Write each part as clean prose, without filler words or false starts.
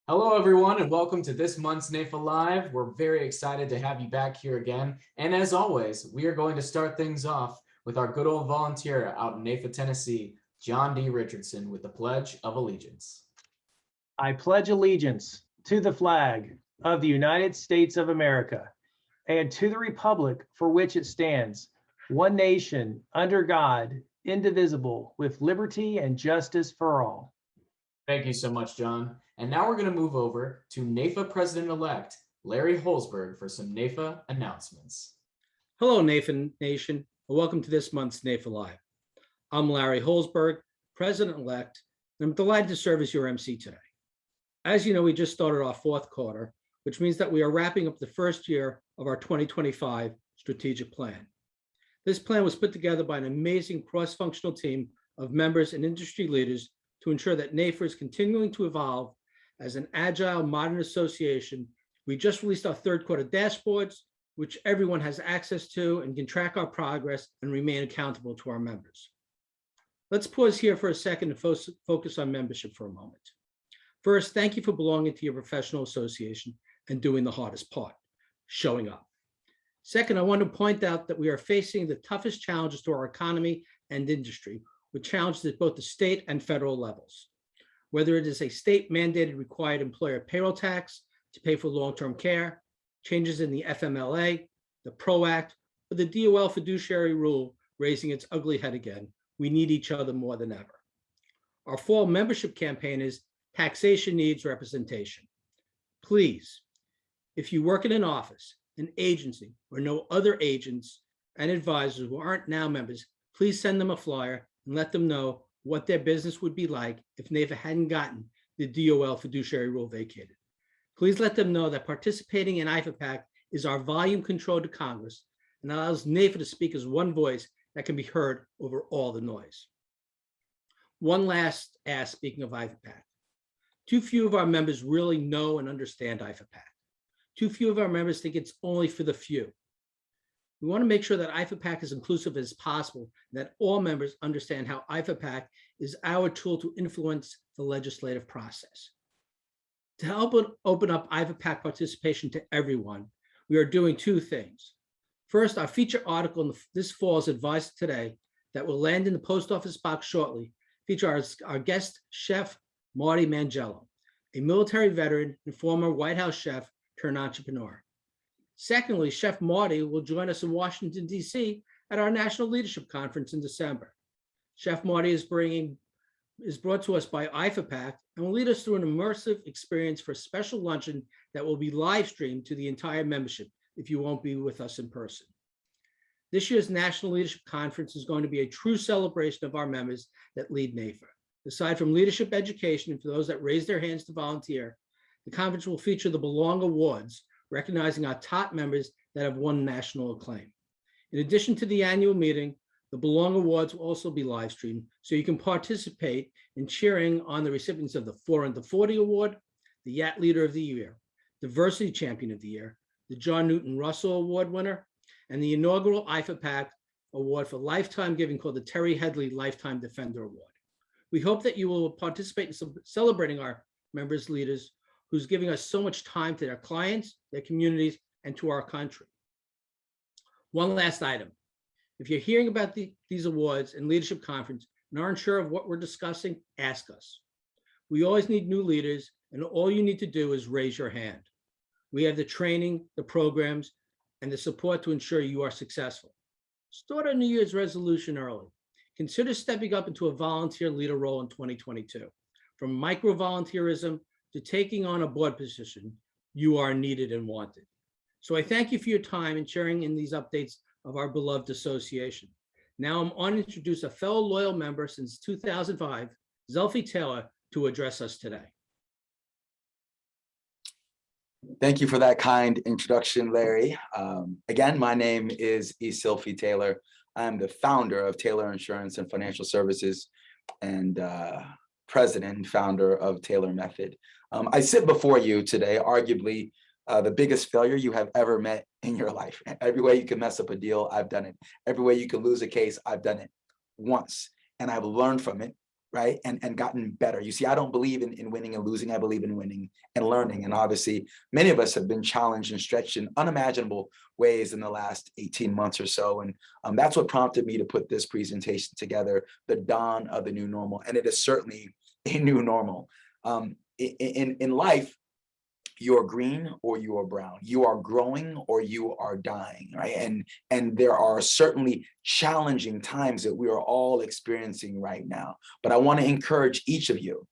Hello, everyone, and welcome to this month's NAIFA Live. We're very excited to have you back here again. And as always, we are going to start things off with our good old volunteer out in NAIFA, Tennessee, John D. Richardson, with the Pledge of Allegiance. I pledge allegiance to the flag of the United States of America and to the republic for which it stands, one nation, under God, indivisible, with liberty and justice for all. Thank you so much, John. And now we're going to move over to NAIFA President-elect Larry Holzberg for some NAIFA announcements. Hello, NAIFA Nation, and welcome to this month's NAIFA Live. I'm Larry Holzberg, President-elect, and I'm delighted to serve as your MC today. As you know, we just started our fourth quarter, which means that we are wrapping up the first year of our 2025 strategic plan. This plan was put together by an amazing cross-functional team of members and industry leaders to ensure that NAIFA is continuing to evolve as an agile, modern association. We just released our third quarter dashboards, which everyone has access to and can track our progress and remain accountable to our members. Let's pause here for a second and focus on membership for a moment. First, thank you for belonging to your professional association and doing the hardest part, showing up. Second, I want to point out that we are facing the toughest challenges to our economy and industry, with challenges at both the state and federal levels. Whether it is a state mandated required employer payroll tax to pay for long-term care, changes in the FMLA, the PRO Act, or the DOL fiduciary rule raising its ugly head again, we need each other more than ever. Our fall membership campaign is Taxation Needs Representation. Please, if you work in an office, an agency, or know other agents and advisors who aren't now members, please send them a flyer and let them know what their business would be like if NAIFA hadn't gotten the DOL fiduciary rule vacated. Please let them know that participating in IFAPAC is our volume control to Congress and allows NAIFA to speak as one voice that can be heard over all the noise. One last ask, speaking of IFAPAC. Too few of our members really know and understand IFAPAC. Too few of our members think it's only for the few. We want to make sure that IFAPAC is inclusive as possible, and that all members understand how IFAPAC is our tool to influence the legislative process. To help open up IFAPAC participation to everyone, we are doing two things. First, our feature article in this fall's Advice Today that will land in the post office box shortly features our guest chef, Marty Mangello, a military veteran and former White House chef turned entrepreneur. Secondly, Chef Marty will join us in Washington, D.C. at our National Leadership Conference in December. Chef Marty is brought to us by IFAPAC and will lead us through an immersive experience for a special luncheon that will be live streamed to the entire membership if you won't be with us in person. This year's National Leadership Conference is going to be a true celebration of our members that lead NAIFA. Aside from leadership education and for those that raise their hands to volunteer, the conference will feature the Belong Awards, recognizing our top members that have won national acclaim. In addition to the annual meeting, the Belong Awards will also be live streamed, so you can participate in cheering on the recipients of the 4 Under 40 Award, the Yacht Leader of the Year, Diversity Champion of the Year, the John Newton Russell Award winner, and the inaugural IFAPAC Award for Lifetime Giving called the Terry Headley Lifetime Defender Award. We hope that you will participate in celebrating our members' leaders who's giving us so much time to their clients, their communities, and to our country. One last item. If you're hearing about these awards and leadership conference and aren't sure of what we're discussing, ask us. We always need new leaders, and all you need to do is raise your hand. We have the training, the programs, and the support to ensure you are successful. Start a New Year's resolution early. Consider stepping up into a volunteer leader role in 2022. From micro-volunteerism to taking on a board position, you are needed and wanted. So I thank you for your time and sharing in these updates of our beloved association. Now I'm honored to introduce a fellow loyal member since 2005, Eszylfie Taylor, to address us today. Thank you for that kind introduction, Larry. Again, my name is Eszylfie Taylor. I'm the founder of Taylor Insurance and Financial Services and president and founder of Taylor Method. I sit before you today, arguably the biggest failure you have ever met in your life. Every way you can mess up a deal, I've done it. Every way you can lose a case, I've done it once. And I've learned from it, right? And gotten better. You see, I don't believe in winning and losing. I believe in winning and learning. And obviously, many of us have been challenged and stretched in unimaginable ways in the last 18 months or so. And that's what prompted me to put this presentation together, the dawn of the new normal. And it is certainly a new normal. In life, you are green or you are brown. You are growing or you are dying, right? And there are certainly challenging times that we are all experiencing right now. But I want to encourage each of you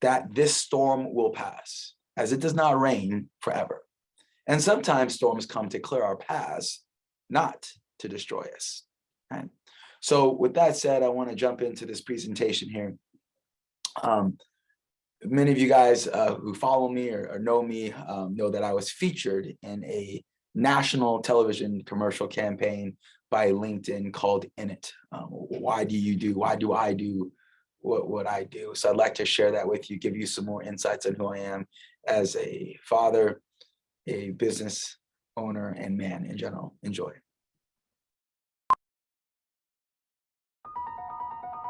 that this storm will pass, as it does not rain forever. And sometimes storms come to clear our paths, not to destroy us, right? So with that said, I want to jump into this presentation here. Many of you guys who follow me or know me know that I was featured in a national television commercial campaign by LinkedIn called In It. Why do I do what I do? So I'd like to share that with you, give you some more insights on who I am as a father, a business owner, and man in general. Enjoy.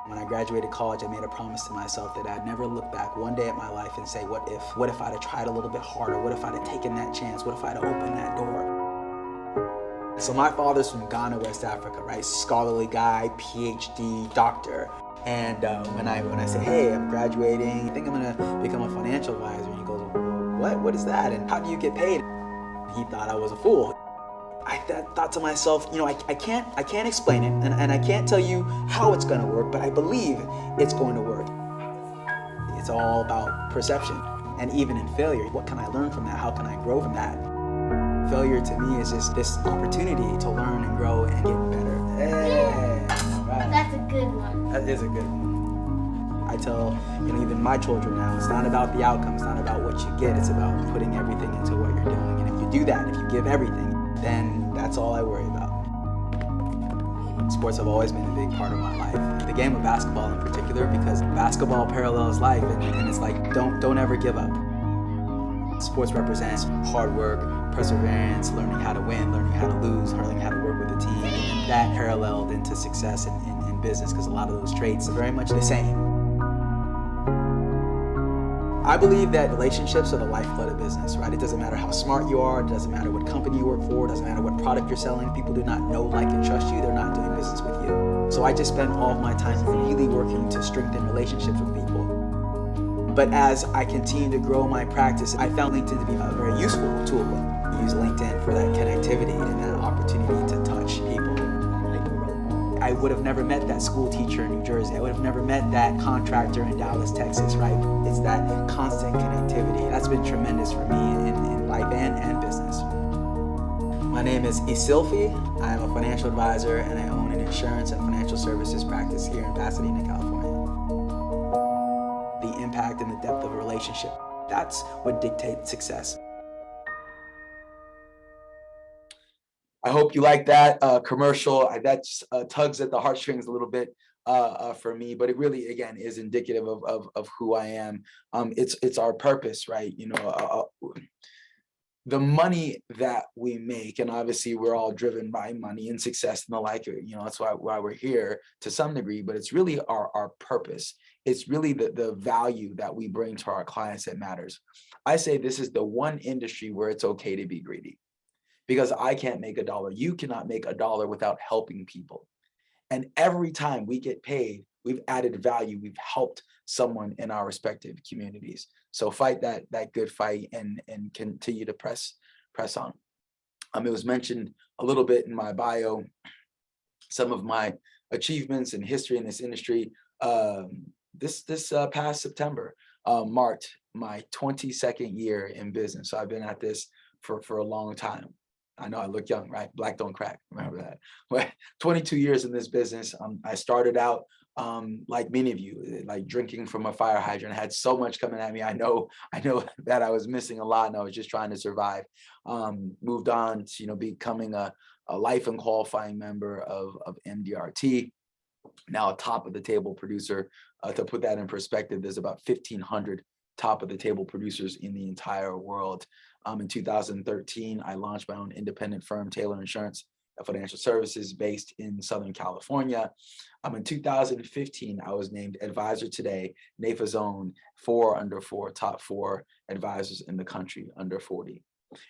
When I graduated college, I made a promise to myself that I'd never look back one day at my life and say, what if I'd have tried a little bit harder? What if I'd have taken that chance? What if I'd have opened that door? So my father's from Ghana, West Africa, right? Scholarly guy, PhD, doctor. And when I say, hey, I'm graduating, I think I'm gonna become a financial advisor. And he goes, what is that? And how do you get paid? He thought I was a fool. I thought to myself, I can't explain it, and I can't tell you how it's going to work, but I believe it's going to work. It's all about perception. And even in failure, what can I learn from that? How can I grow from that? Failure to me is just this opportunity to learn and grow and get better. Hey, right. That's a good one. That is a good one. I tell, even my children now, it's not about the outcome, it's not about what you get, it's about putting everything into what you're doing. And if you do that, if you give everything, then that's all I worry about. Sports have always been a big part of my life. The game of basketball in particular, because basketball parallels life, and it's like, don't ever give up. Sports represents hard work, perseverance, learning how to win, learning how to lose, learning how to work with a team, and that paralleled into success in business, because a lot of those traits are very much the same. I believe that relationships are the lifeblood of business, right? It doesn't matter how smart you are, it doesn't matter what company you work for, it doesn't matter what product you're selling. People do not know, like, and trust you, they're not doing business with you. So I just spend all of my time really working to strengthen relationships with people. But as I continue to grow my practice, I found LinkedIn to be a very useful tool. I use LinkedIn for that connectivity and that opportunity to touch people. I would have never met that school teacher in New Jersey. I would have never met that contractor in Dallas, Texas, right? It's that constant connectivity. That's been tremendous for me in life and business. My name is Eszylfie. I am a financial advisor and I own an insurance and financial services practice here in Pasadena, California. The impact and the depth of a relationship, that's what dictates success. I hope you like that commercial. That tugs at the heartstrings a little bit for me, but it really, again, is indicative of who I am. It's our purpose, right? The money that we make, and obviously we're all driven by money and success and the like. That's why we're here to some degree. But it's really our purpose. It's really the value that we bring to our clients that matters. I say this is the one industry where it's okay to be greedy. Because I can't make a dollar. You cannot make a dollar without helping people. And every time we get paid, we've added value. We've helped someone in our respective communities. So fight that good fight and continue to press on. It was mentioned a little bit in my bio, some of my achievements and history in this industry. This past September marked my 22nd year in business. So I've been at this for a long time. I know I look young, right? Black don't crack. Remember that. But 22 years in this business. I started out like many of you, like drinking from a fire hydrant. I had so much coming at me. I know that I was missing a lot, and I was just trying to survive. Moved on to becoming a life and qualifying member of MDRT. Now a top of the table producer. To put that in perspective, there's about 1,500 top of the table producers in the entire world. In 2013, I launched my own independent firm, Taylor Insurance financial services based in Southern California. In 2015, I was named Advisor Today, NAIFA's own 4 under 4, top 4 advisors in the country under 40.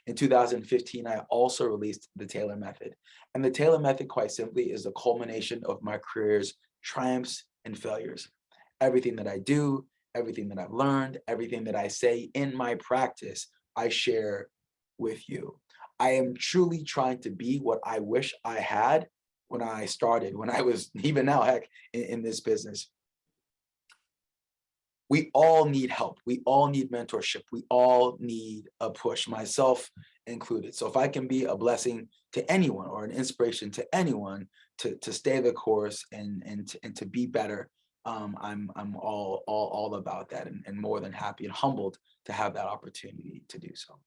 In 2015, I also released the Taylor Method. And the Taylor Method, quite simply, is the culmination of my career's triumphs and failures. Everything that I do, everything that I've learned, everything that I say in my practice, I share with you. I am truly trying to be what I wish I had when I started, when I was, even now, heck, in this business. We all need help. We all need mentorship. We all need a push, myself included. So if I can be a blessing to anyone or an inspiration to anyone to stay the course and to be better, I'm all about that, and more than happy and humbled to have that opportunity to do so.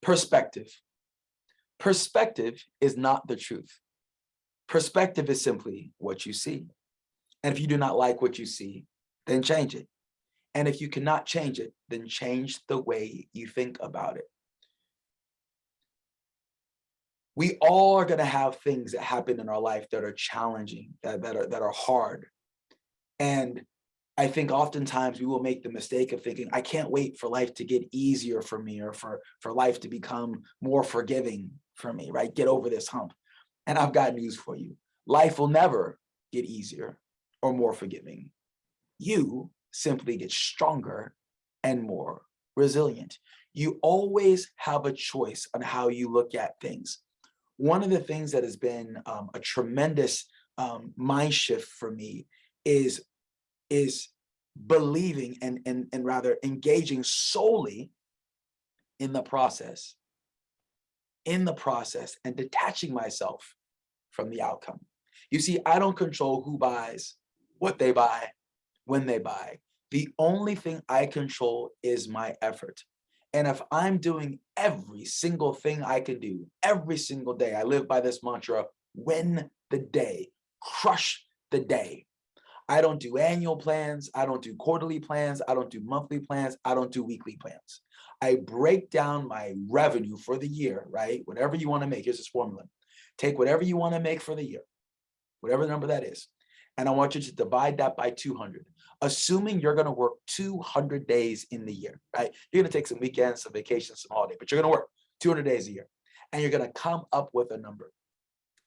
Perspective. Perspective is not the truth. Perspective is simply what you see. And if you do not like what you see, then change it. And if you cannot change it, then change the way you think about it. We all are going to have things that happen in our life that are challenging, that are hard. And I think oftentimes we will make the mistake of thinking, I can't wait for life to get easier for me, or for life to become more forgiving for me, right? Get over this hump. And I've got news for you. Life will never get easier or more forgiving. You simply get stronger and more resilient. You always have a choice on how you look at things. One of the things that has been a tremendous mind shift for me is believing and rather engaging solely in the process and detaching myself from the outcome. You see, I don't control who buys, what they buy, when they buy. The only thing I control is my effort. And if I'm doing every single thing I can do every single day, I live by this mantra: win the day, crush the day. I don't do annual plans. I don't do quarterly plans. I don't do monthly plans. I don't do weekly plans. I break down my revenue for the year, right? Whatever you want to make, here's this formula. Take whatever you want to make for the year, whatever number that is, and I want you to divide that by 200, assuming you're going to work 200 days in the year, right? You're going to take some weekends, some vacations, some holiday, but you're going to work 200 days a year, and you're going to come up with a number.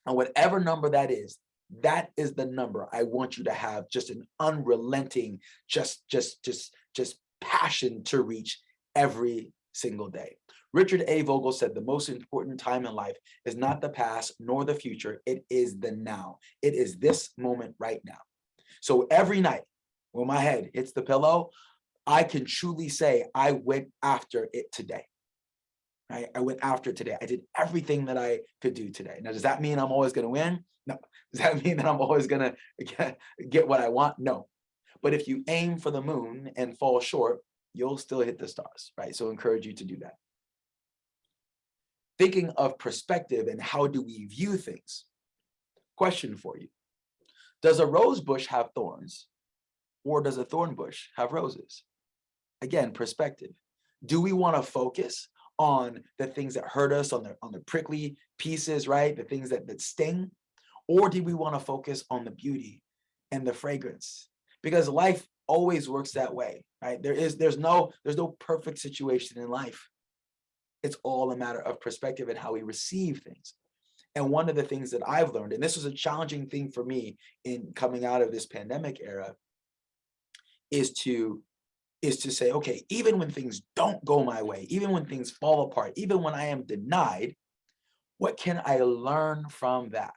And whatever number that is the number I want you to have just an unrelenting, just passion to reach every single day. Richard A. Vogel said the most important time in life is not the past nor the future. It is the now. It is this moment right now. So every night when my head hits the pillow, I can truly say I went after it today. Right? I went after it today. I did everything that I could do today. Now, does that mean I'm always going to win? No. Does that mean that I'm always going to get what I want? No. But if you aim for the moon and fall short, you'll still hit the stars, right? So I encourage you to do that. Thinking of perspective and how do we view things. Question for you. Does a rose bush have thorns, or does a thorn bush have roses? Again, perspective. Do we want to focus on the things that hurt us, on the prickly pieces, right? The things that sting? Or do we want to focus on the beauty and the fragrance? Because life always works that way, right? There's no perfect situation in life. It's all a matter of perspective and how we receive things. And one of the things that I've learned, and this was a challenging thing for me in coming out of this pandemic era, is to say, okay, even when things don't go my way, even when things fall apart, even when I am denied, what can I learn from that?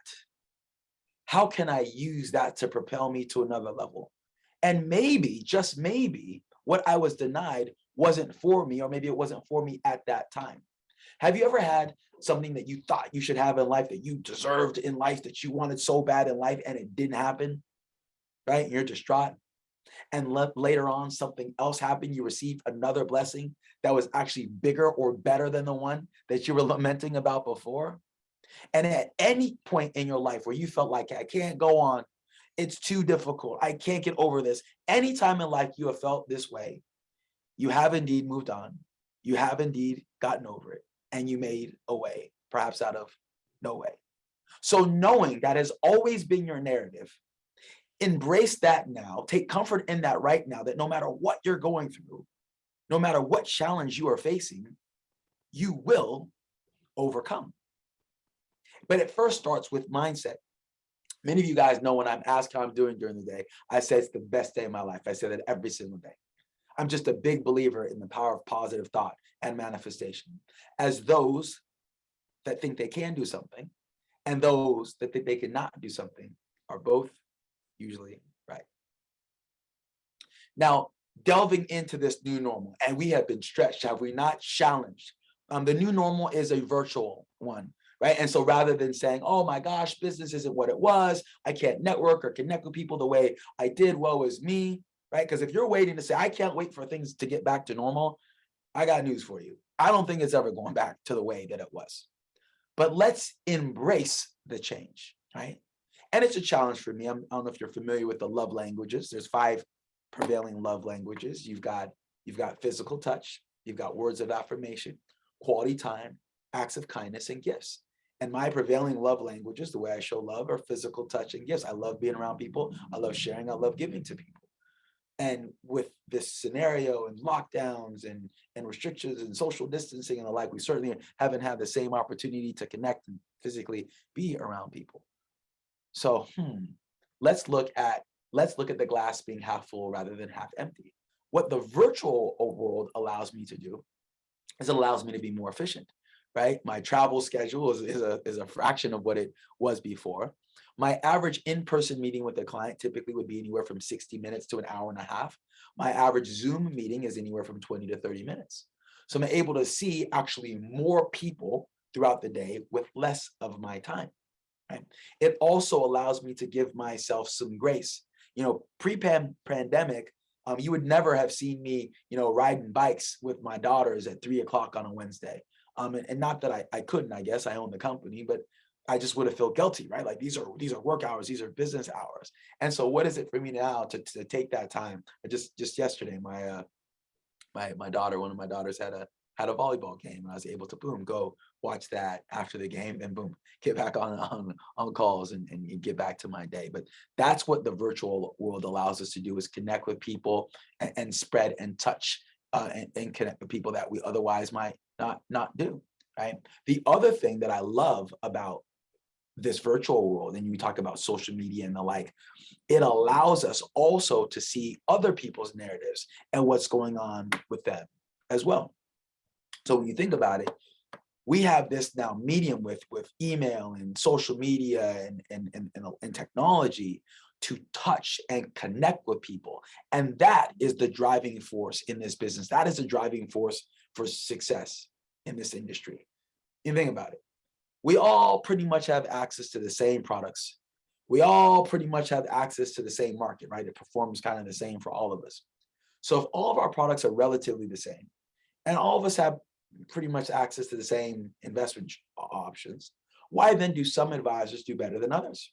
How can I use that to propel me to another level? And maybe, just maybe, what I was denied wasn't for me, or maybe it wasn't for me at that time. Have you ever had something that you thought you should have in life, that you deserved in life, that you wanted so bad in life, and it didn't happen, right? And you're distraught. And later on, something else happened. You received another blessing that was actually bigger or better than the one that you were lamenting about before. And at any point in your life where you felt like, I can't go on, it's too difficult, I can't get over this. Anytime in life you have felt this way, you have indeed moved on. You have indeed gotten over it, and you made a way perhaps out of no way. So knowing that has always been your narrative, embrace that now, take comfort in that right now, that no matter what you're going through, no matter what challenge you are facing, you will overcome. But it first starts with mindset. Many of you guys know when I'm asked how I'm doing during the day, I say it's the best day of my life. I say that every single day. I'm just a big believer in the power of positive thought and manifestation, as those that think they can do something and those that think they cannot do something are both usually right. Now, delving into this new normal, and we have been stretched, have we not? Challenged. The new normal is a virtual one, right? And so rather than saying, oh my gosh, business isn't what it was, I can't network or connect with people the way I did, woe is me, right? Because if you're waiting to say, I can't wait for things to get back to normal, I got news for you. I don't think it's ever going back to the way that it was. But let's embrace the change, right? And it's a challenge for me. I don't know if you're familiar with the love languages. There's 5 prevailing love languages. You've got physical touch, you've got words of affirmation, quality time, acts of kindness, and gifts. And my prevailing love languages, the way I show love, are physical touch and gifts. I love being around people. I love sharing. I love giving to people. And with this scenario and lockdowns and restrictions and social distancing and the like, we certainly haven't had the same opportunity to connect and physically be around people. So let's look at the glass being half full rather than half empty. What the virtual world allows me to do is it allows me to be more efficient, right? My travel schedule is a fraction of what it was before. My average in-person meeting with a client typically would be anywhere from 60 minutes to an hour and a half. My average Zoom meeting is anywhere from 20 to 30 minutes. So I'm able to see actually more people throughout the day with less of my time, right? It also allows me to give myself some grace. Pre-pandemic, you would never have seen me, riding bikes with my daughters at 3 o'clock on a Wednesday. And not that I couldn't, I guess I own the company, but I just would have felt guilty, right? Like these are work hours, these are business hours. And so what is it for me now to take that time? Just yesterday, my daughter, one of my daughters had a volleyball game, and I was able to go watch that after the game, and get back on calls and get back to my day. But that's what the virtual world allows us to do, is connect with people and spread and touch and connect with people that we otherwise might not do, right? The other thing that I love about this virtual world, and you talk about social media and the like, it allows us also to see other people's narratives and what's going on with them as well. So when you think about it, we have this now medium with email and social media and technology to touch and connect with people. And that is the driving force in this business. That is the driving force for success in this industry. You think about it. We all pretty much have access to the same products. We all pretty much have access to the same market, right? It performs kind of the same for all of us. So if all of our products are relatively the same, and all of us have pretty much access to the same investment options, why then do some advisors do better than others?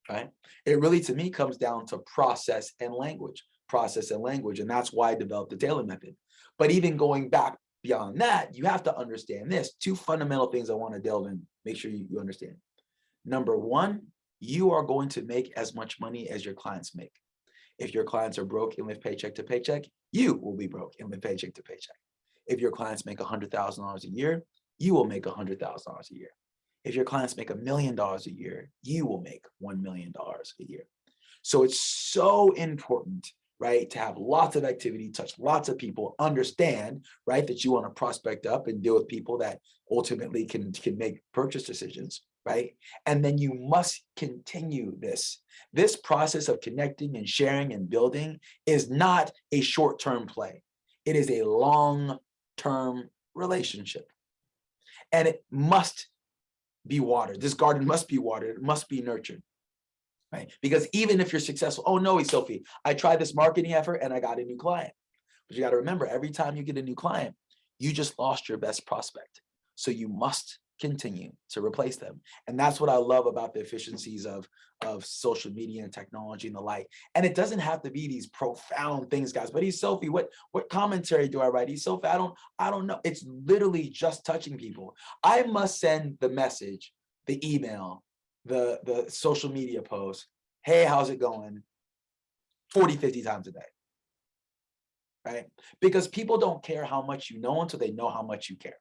Right? It really, to me, comes down to process and language. And that's why I developed the Taylor method. But even going back beyond that, you have to understand this. 2 fundamental things I want to delve in, make sure you understand. Number 1, you are going to make as much money as your clients make. If your clients are broke and live paycheck to paycheck, you will be broke and live paycheck to paycheck. If your clients make $100,000 a year, you will make $100,000 a year. If your clients make $1 million a year, you will make $1 million a year. So it's so important, right, to have lots of activity, touch lots of people, understand, right, that you want to prospect up and deal with people that ultimately can make purchase decisions, right? And then you must continue this. This process of connecting and sharing and building is not a short-term play. It is a long-term relationship. And it must be watered. This garden must be watered. It must be nurtured. Right? Because even if you're successful, oh no, Eszylfie, I tried this marketing effort and I got a new client. But you got to remember, every time you get a new client, you just lost your best prospect. So you must continue to replace them. And that's what I love about the efficiencies of social media and technology and the like. And it doesn't have to be these profound things, guys. But Eszylfie, what commentary do I write? Eszylfie, I don't know. It's literally just touching people. I must send the message, the email, the social media post, hey, how's it going? 40, 50 times a day. Right? Because people don't care how much you know until they know how much you care.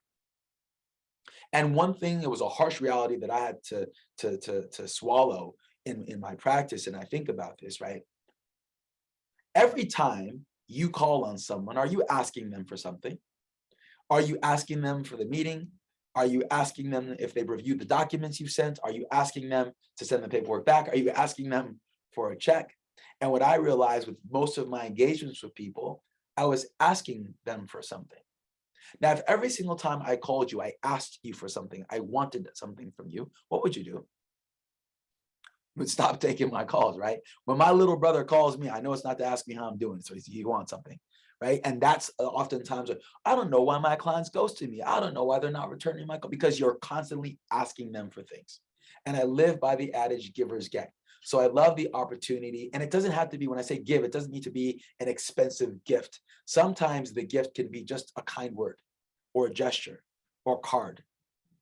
And one thing, it was a harsh reality that I had to swallow in my practice, and I think about this, right? Every time you call on someone, are you asking them for something? Are you asking them for the meeting? Are you asking them if they've reviewed the documents you sent? Are you asking them to send the paperwork back? Are you asking them for a check? And what I realized with most of my engagements with people, I was asking them for something. Now, if every single time I called you, I asked you for something, I wanted something from you, what would you do? You would stop taking my calls, right? When my little brother calls me, I know it's not to ask me how I'm doing, so he wants something, right? And that's oftentimes, I don't know why my clients ghost me. I don't know why they're not returning my call, because you're constantly asking them for things. And I live by the adage, givers get. So I love the opportunity, and it doesn't have to be, when I say give, it doesn't need to be an expensive gift. Sometimes the gift can be just a kind word or a gesture or card,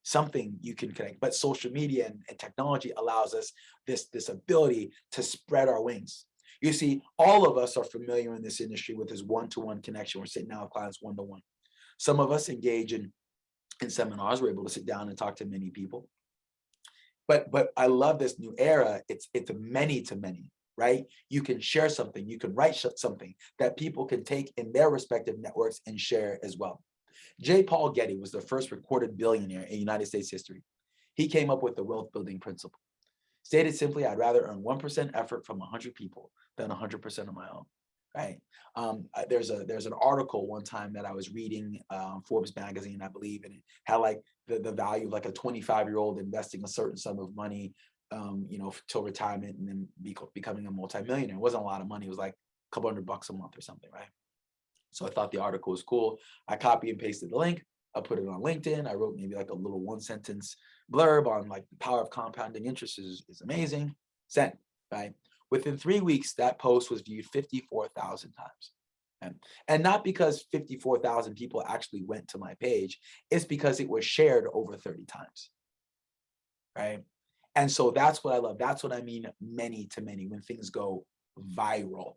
something you can connect. But social media and technology allows us this ability to spread our wings. You see, all of us are familiar in this industry with this one-to-one connection. We're sitting down with clients one-to-one. Some of us engage in seminars. We're able to sit down and talk to many people. But I love this new era. It's many to many, right? You can share something, you can write something that people can take in their respective networks and share as well. J. Paul Getty was the first recorded billionaire in United States history. He came up with the wealth building principle. Stated simply, I'd rather earn 1% effort from 100 people than 100% of my own, right? There's an article one time that I was reading, Forbes magazine, I believe, and it had like the value of like a 25-year-old investing a certain sum of money, till retirement and then becoming a multimillionaire. It wasn't a lot of money. It was like a couple $100 a month or something, right? So I thought the article was cool. I copy and pasted the link. I put it on LinkedIn. I wrote maybe like a little 1-sentence blurb on like the power of compounding interest is amazing. Sent, right? Within 3 weeks, that post was viewed 54,000 times. And not because 54,000 people actually went to my page, it's because it was shared over 30 times, right? And so that's what I love. That's what I mean, many to many, when things go viral,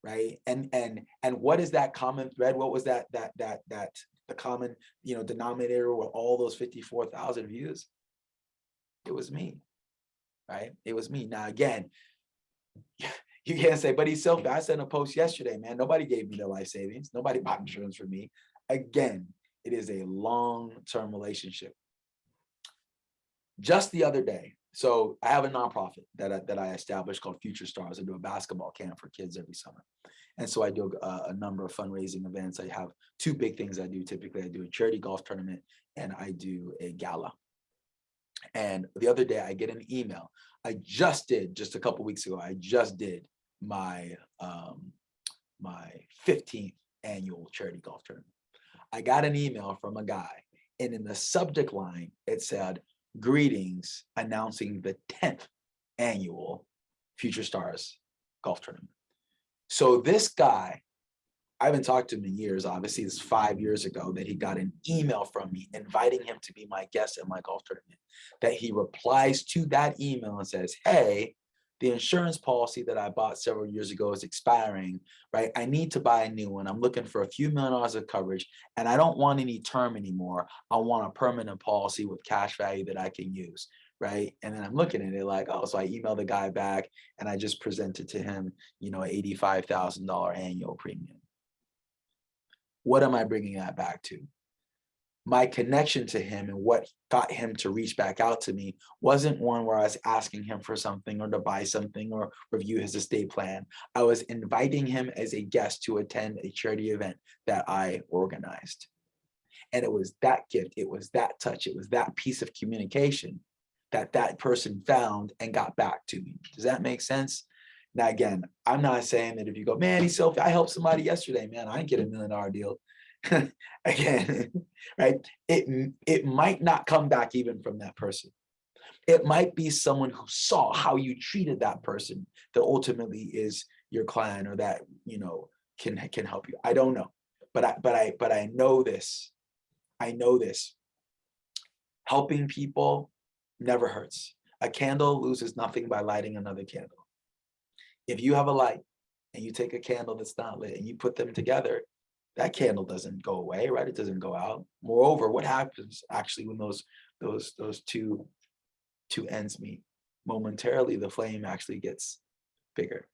right? And what is that common thread? What was that the common denominator with all those 54,000 views? It was me, right? It was me. Now again, you can't say, but Eszylfie, I sent a post yesterday, man. Nobody gave me their life savings. Nobody bought insurance for me. Again, it is a long-term relationship. Just the other day, so I have a nonprofit that I established called Future Stars. I do a basketball camp for kids every summer. And so I do a number of fundraising events. I have two big things I do. Typically, I do a charity golf tournament and I do a gala. And the other day I get an email. Just a couple weeks ago, I just did my 15th annual charity golf tournament. I got an email from a guy, and in the subject line, it said, "Greetings, announcing the 10th annual Future Stars golf tournament." So this guy, I haven't talked to him in years. Obviously, it's 5 years ago that he got an email from me inviting him to be my guest at my golf tournament. That he replies to that email and says, "Hey, the insurance policy that I bought several years ago is expiring, right? I need to buy a new one. I'm looking for a few $1,000,000 of coverage, and I don't want any term anymore. I want a permanent policy with cash value that I can use." Right. And then I'm looking at it like, oh, so I emailed the guy back and I just presented to him, an $85,000 annual premium. What am I bringing that back to? My connection to him and what got him to reach back out to me wasn't one where I was asking him for something or to buy something or review his estate plan. I was inviting him as a guest to attend a charity event that I organized. And it was that gift, it was that touch, it was that piece of communication that person found and got back to me. Does that make sense? Now, again, I'm not saying that if you go, man, Eszylfie, I helped somebody yesterday, man, I didn't get $1 million deal. Again, right? It might not come back even from that person. It might be someone who saw how you treated that person that ultimately is your client, or that, you know, can help you. I don't know, but I know this. I know this. Helping people never hurts. A candle loses nothing by lighting another candle. If you have a light and you take a candle that's not lit and you put them together, that candle doesn't go away, right? It doesn't go out. Moreover, what happens actually when those two ends meet? Momentarily, the flame actually gets bigger.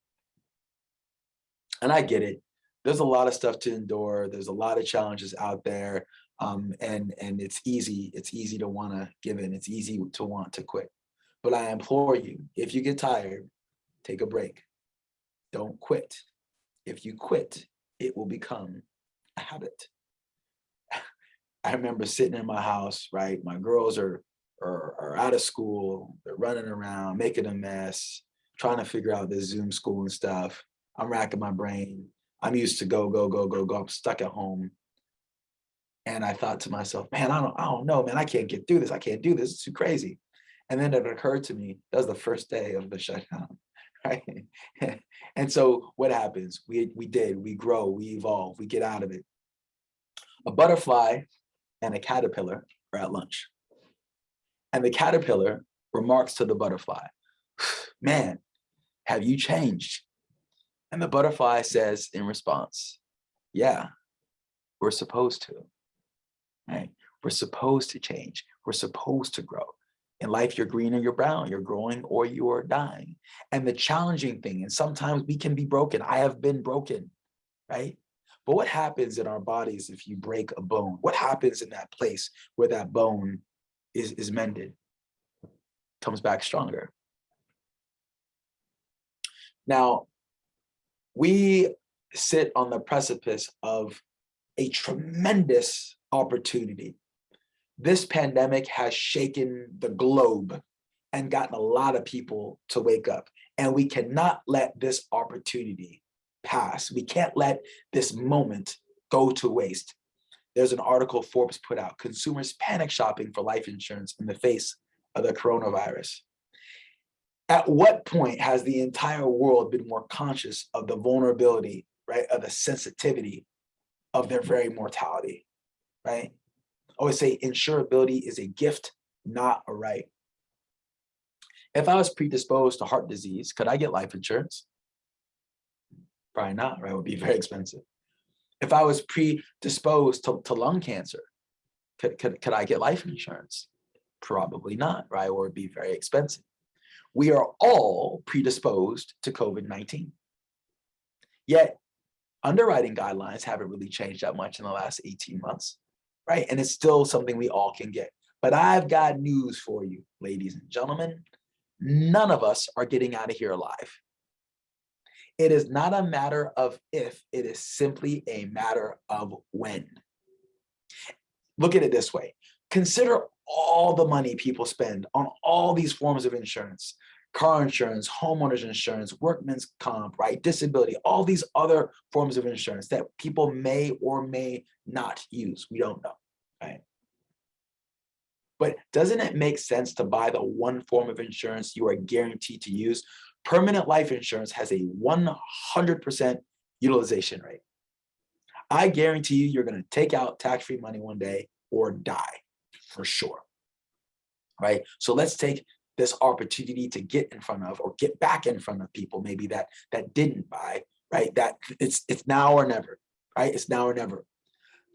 And I get it. There's a lot of stuff to endure. There's a lot of challenges out there. And it's easy to want to give in. It's easy to want to quit. But I implore you, if you get tired, take a break. Don't quit. If you quit, it will become a habit. I remember sitting in my house, right? My girls are out of school. They're running around, making a mess, trying to figure out this Zoom school and stuff. I'm racking my brain. I'm used to go. I'm stuck at home. And I thought to myself, man, I don't know, man. I can't get through this. I can't do this. It's too crazy. And then it occurred to me, that was the first day of the shutdown, right? And so what happens? We grow, we evolve, we get out of it. A butterfly and a caterpillar are at lunch. And the caterpillar remarks to the butterfly, man, have you changed? And the butterfly says in response, yeah, we're supposed to, right? We're supposed to change. We're supposed to grow. In life, you're green or you're brown, you're growing or you are dying. And the challenging thing, and sometimes we can be broken. I have been broken, right? But what happens in our bodies if you break a bone? What happens in that place where that bone is mended? Comes back stronger. Now, we sit on the precipice of a tremendous opportunity. This pandemic has shaken the globe and gotten a lot of people to wake up. And we cannot let this opportunity pass. We can't let this moment go to waste. There's an article Forbes put out, consumers panic shopping for life insurance in the face of the coronavirus. At what point has the entire world been more conscious of the vulnerability, right, of the sensitivity of their very mortality, right? I always say insurability is a gift, not a right. If I was predisposed to heart disease, could I get life insurance? Probably not, right? It would be very expensive. If I was predisposed to lung cancer, could I get life insurance? Probably not, right? Or it'd be very expensive. We are all predisposed to COVID-19. Yet underwriting guidelines haven't really changed that much in the last 18 months, right? And it's still something we all can get. But I've got news for you, ladies and gentlemen. None of us are getting out of here alive. It is not a matter of if, it is simply a matter of when. Look at it this way. Consider all the money people spend on all these forms of insurance: car insurance, homeowners insurance, workman's comp, right? Disability, all these other forms of insurance that people may or may not use. We don't know, right? But doesn't it make sense to buy the one form of insurance you are guaranteed to use? Permanent life insurance has a 100% utilization rate. I guarantee you, you're going to take out tax-free money one day or die for sure, right? So let's take this opportunity to get in front of, or get back in front of people maybe that didn't buy, right? That it's now or never, right? It's now or never.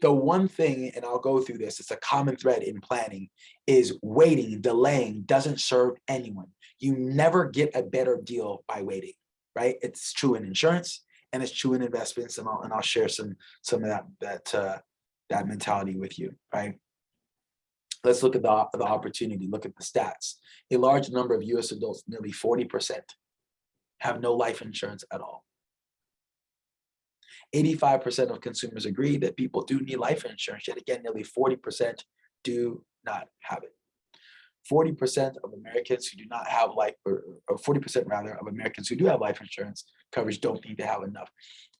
The one thing, and I'll go through this, it's a common thread in planning, is waiting, delaying doesn't serve anyone. You never get a better deal by waiting, right? It's true in insurance and it's true in investments, and I'll share some of that mentality with you, right? Let's look at the opportunity, look at the stats. A large number of US adults, nearly 40%, have no life insurance at all. 85% of consumers agree that people do need life insurance, yet again, nearly 40% do not have it. 40% of Americans who do not have life, or 40% rather, of Americans who do have life insurance coverage don't think they have enough.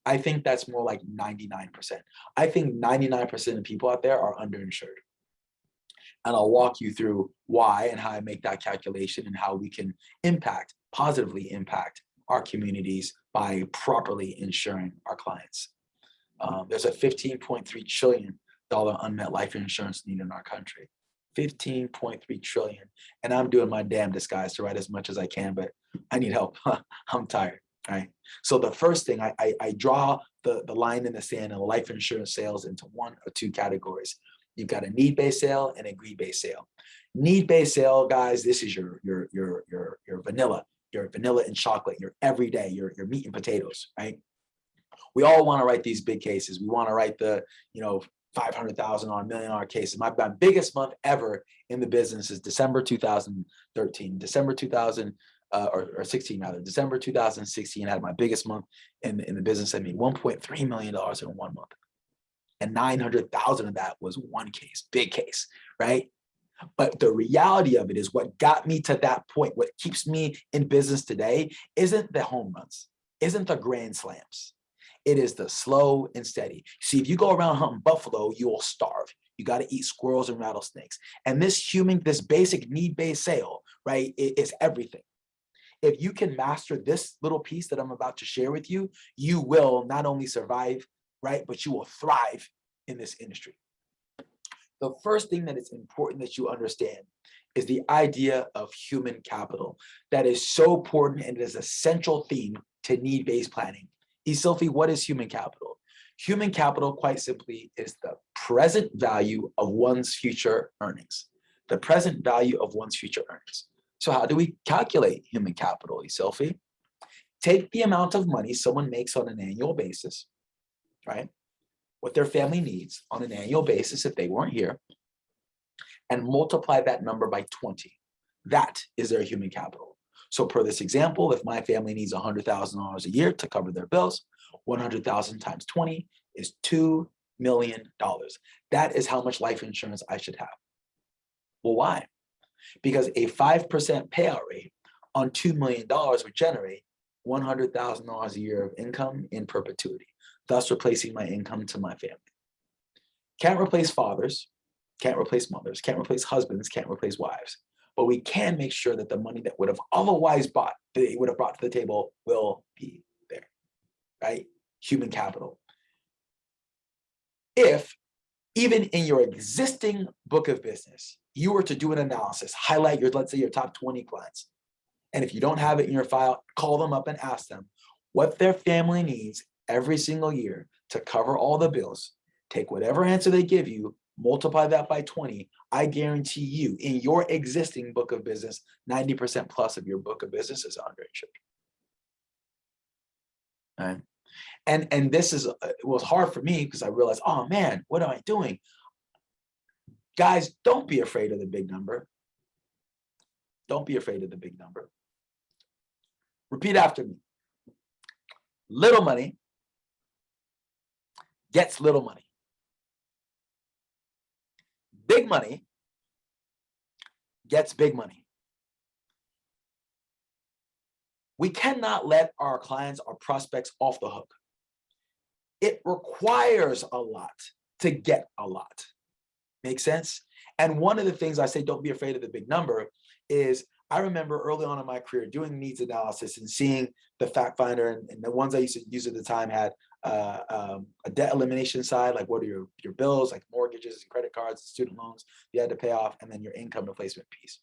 I think that's more like 99%. I think 99% of people out there are underinsured. And I'll walk you through why and how I make that calculation and how we can positively impact our communities by properly insuring our clients. There's a $15.3 trillion unmet life insurance need in our country. 15.3 trillion. And I'm doing my damn disguise to write as much as I can, but I need help. I'm tired. Right. So the first thing I draw the line in the sand in life insurance sales into one or two categories. You've got a need-based sale and a greed-based sale. Need-based sale, guys, this is your vanilla, your vanilla and chocolate, your everyday, your meat and potatoes, right? We all want to write these big cases. We want to write the, $500,000 or $1 million cases. My biggest month ever in the business is December 2013. December 2016 rather. December 2016 I had my biggest month in the business. I made $1.3 million in 1 month. And 900,000 of that was one case, big case, right? But the reality of it is what got me to that point, what keeps me in business today isn't the home runs, isn't the grand slams. It is the slow and steady. See, if you go around hunting buffalo, you will starve. You got to eat squirrels and rattlesnakes. And this basic need-based sale, right, is everything. If you can master this little piece that I'm about to share with you, you will not only survive, right, but you will thrive in this industry. The first thing that is important that you understand is the idea of human capital. That is so important and it is a central theme to need-based planning. Eszylfie, what is human capital? Human capital, quite simply, is the present value of one's future earnings. The present value of one's future earnings. So how do we calculate human capital, Eszylfie? Take the amount of money someone makes on an annual basis, right? What their family needs on an annual basis if they weren't here, and multiply that number by 20. That is their human capital. So per this example, if my family needs $100,000 a year to cover their bills, 100,000 times 20 is $2 million. That is how much life insurance I should have. Well, why? Because a 5% payout rate on $2 million would generate $100,000 a year of income in perpetuity, thus replacing my income to my family. Can't replace fathers, can't replace mothers, can't replace husbands, can't replace wives. But we can make sure that the money that would have otherwise brought to the table will be there, right? Human capital. If even in your existing book of business, you were to do an analysis, highlight let's say your top 20 clients, and if you don't have it in your file, call them up and ask them what their family needs every single year to cover all the bills. Take whatever answer they give you, multiply that by 20. I guarantee you, in your existing book of business, 90% plus of your book of business is underinsured. Right? And this was hard for me because I realized, oh man, what am I doing? Guys, don't be afraid of the big number. Don't be afraid of the big number. Repeat after me. Little money gets little money. Big money gets big money. We cannot let our clients, our prospects off the hook. It requires a lot to get a lot. Make sense? And one of the things I say, don't be afraid of the big number, is I remember early on in my career doing needs analysis and seeing the fact finder, and the ones I used to use at the time had a debt elimination side, like what are your bills, like mortgages and credit cards, student loans you had to pay off, and then your income replacement piece.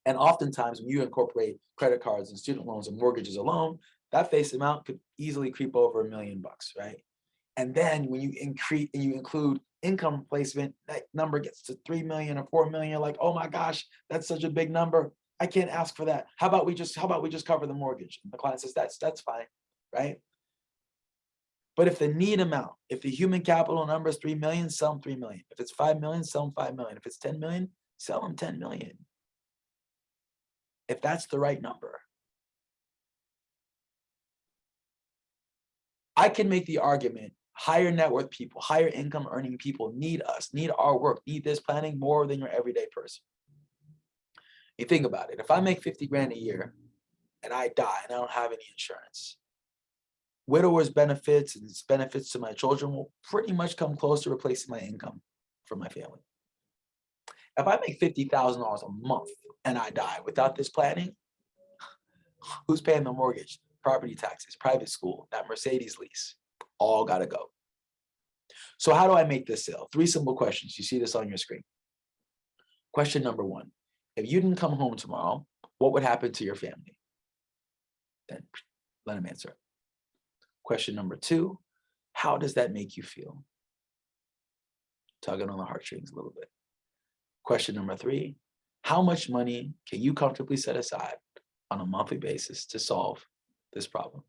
And oftentimes when you incorporate credit cards and student loans and mortgages alone, that face amount could easily creep over $1 million, right? And then when you include income replacement, that number gets to 3 million or 4 million. You're like, oh my gosh, that's such a big number. I can't ask for that. How about we just cover the mortgage? And the client says, that's fine, right? But if the need amount, if the human capital number is 3 million, sell them 3 million. If it's 5 million, sell them 5 million. If it's 10 million, sell them 10 million. If that's the right number. I can make the argument, higher net worth people, higher income earning people need us, need our work, need this planning more than your everyday person. You think about it. If I make 50 grand a year and I die and I don't have any insurance, widower's benefits and its benefits to my children will pretty much come close to replacing my income for my family. If I make $50,000 a month and I die without this planning, who's paying the mortgage, property taxes, private school, that Mercedes lease? All gotta go. So how do I make this sale? 3 simple questions. You see this on your screen. Question number 1, if you didn't come home tomorrow, what would happen to your family? Then let him answer. Question number 2, how does that make you feel? Tugging on the heartstrings a little bit. Question number 3, how much money can you comfortably set aside on a monthly basis to solve this problem?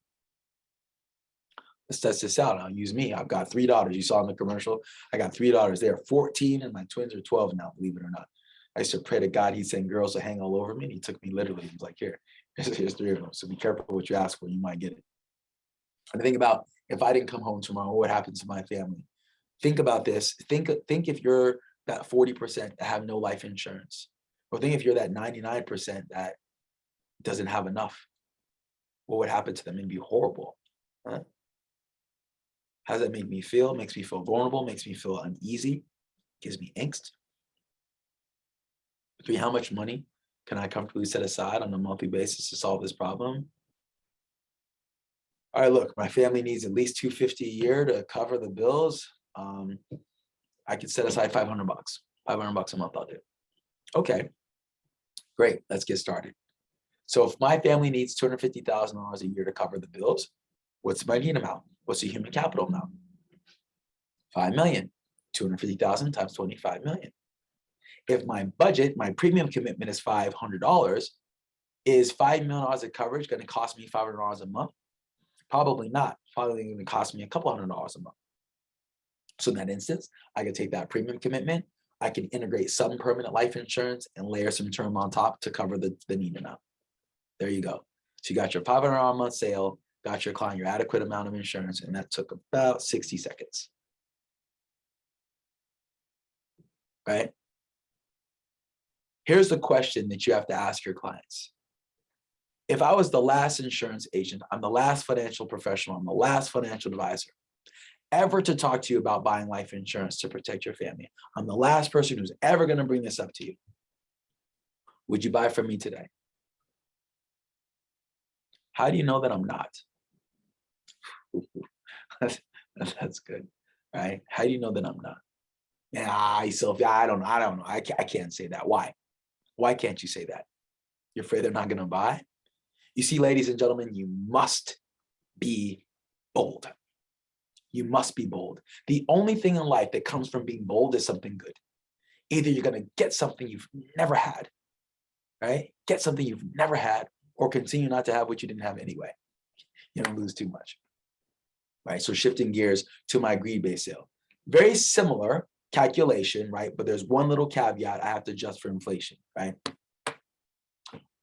Let's test this out. I'll use me. I've got 3 daughters. You saw in the commercial. I got 3 daughters. They're 14 and my twins are 12 now, believe it or not. I used to pray to God he'd send girls to hang all over me. And he took me literally. He was like, here's 3 of them. So be careful what you ask for. You might get it. And think about, if I didn't come home tomorrow, what would happen to my family? Think about this. Think if you're that 40% that have no life insurance, or think if you're that 99% that doesn't have enough. What would happen to them? It'd be horrible. Huh? How does that make me feel? Makes me feel vulnerable, makes me feel uneasy, gives me angst. 3, how much money can I comfortably set aside on a monthly basis to solve this problem? All right, look, my family needs at least $250 a year to cover the bills. I could set aside $500. $500 a month, I'll do. Okay, great, let's get started. So if my family needs $250,000 a year to cover the bills, what's my need amount? What's the human capital amount? 5 million. 250,000 times 25 million. If my budget, my premium commitment is $500, is $5 million of coverage going to cost me $500 a month? Probably not. Probably going to cost me a couple $100 a month. So in that instance, I can take that premium commitment. I can integrate some permanent life insurance and layer some term on top to cover the need amount. There you go. So you got your $500 a month sale, got your client your adequate amount of insurance, and that took about 60 seconds. Right? Here's the question that you have to ask your clients. If I was the last insurance agent, I'm the last financial professional, I'm the last financial advisor ever to talk to you about buying life insurance to protect your family, I'm the last person who's ever going to bring this up to you, would you buy from me today? How do you know that I'm not? That's good, right? How do you know that I'm not? Eszylfie, I don't know. I can't say that. Why? Why can't you say that? You're afraid they're not going to buy? You see, ladies and gentlemen, you must be bold. You must be bold. The only thing in life that comes from being bold is something good. Either you're going to get something you've never had, right? Get something you've never had, or continue not to have what you didn't have anyway. You don't lose too much, right? So shifting gears to my greed-based sale. Very similar calculation, right? But there's one little caveat I have to adjust for inflation, right?